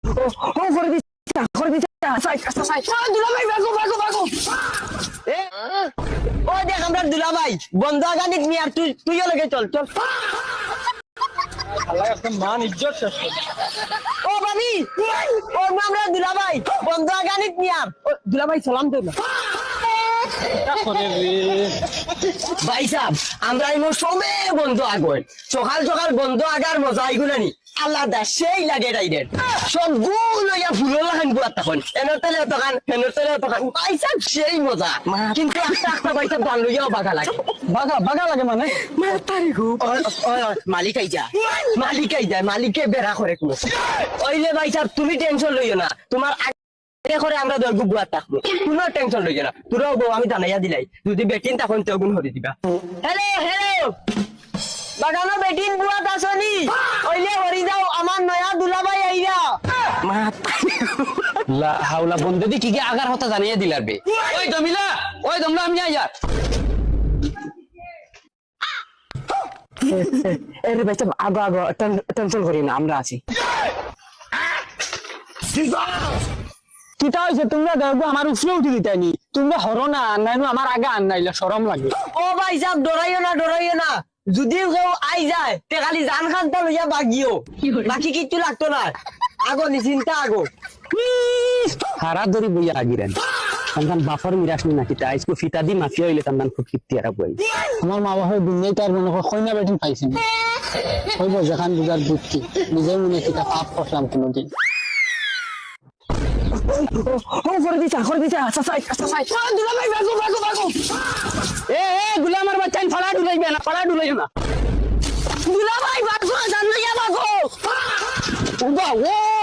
ও করে দিছা সাই দুলাভাই ভাগো ও দেখ আমরা দুলাভাই বন্ধ আগানিক নিয়ে আর তুইও লগে চল আল্লাহ একটা মান ইজ্জত শেষ করে ও বাবি ও আমরা দুলাভাই বন্ধ আগানিক নিয়ে দুলাভাই সালাম দে না ভাই সাহেব আমরা এই মৌসুমে বন্ধ আগুন সকাল সকাল বন্ধ আগার মজা আইগুলা নি আলাদা সেই লাগে ডাইরেক্ট সবগুলো ইয়া ফুলো লাগান বুয়া তখন এনর তেলে তখন ভাই সাহেব সেই মজা কিন্তু একটা ভাই সাহেব দান লইয়াও বাগা লাগে বাগা লাগে মানে তারি খুব মালিক আই যায় মালিকে বেড়া করে ওইলে ভাই সাহেব তুমি টেনশন লইও না তোমার করে আমরা দল বুয়া থাকবো কোনো টেনশন লইও না তোরাও বউ আমি জানাইয়া দিলাই যদি বেটিন তখন তো গুণ হরি দিবা হ্যালো বাগানো বেটিন বুয়া আসনি ওইলে হরি যাও আমার নয়া দুলাভাই আইরা লা হাওলা বন্ধে দি কি কি আগার হতা জানিয়ে দিলার বে ওই দমলা আমি আইয়া এর ভাই সাহেব আগো টেনশন করি না আমরা আছি কিটা হইছে তোমরা দেখো আমার উপরে উঠে দিতানি তোমরা হরো না আনাইনো আমার আগে আনাইলা শরম লাগে ও ভাই সাহেব ডরাইও না যদি কেউ আই যায় তে খালি জান খানটা লইয়া বাগিও বাকি কিচ্ছু লাগতো না আগো নিশ্চিন্তা আগো হারা ধরি বইয়া আগিরেন তখন বাফর মিরাস নি নাকি তা আইসকো ফিতা দি মাফিয়া হইলে তখন খুব কিত্তিয়ারা বই আমার মা বাবা দুনিয়ায় তার মনে কইনা বেটিন পাইছেন কইব যেখান বুঝার বুদ্ধি নিজের মনে কিটা পাপ করলাম কোনদিন ও করে দিছা সাই দুলাভাই ভাগো এ গুলামার বাচ্চা ফলা ডুলাইবে না দুলাভাই ভাগো জান লইয়া ভাগো ও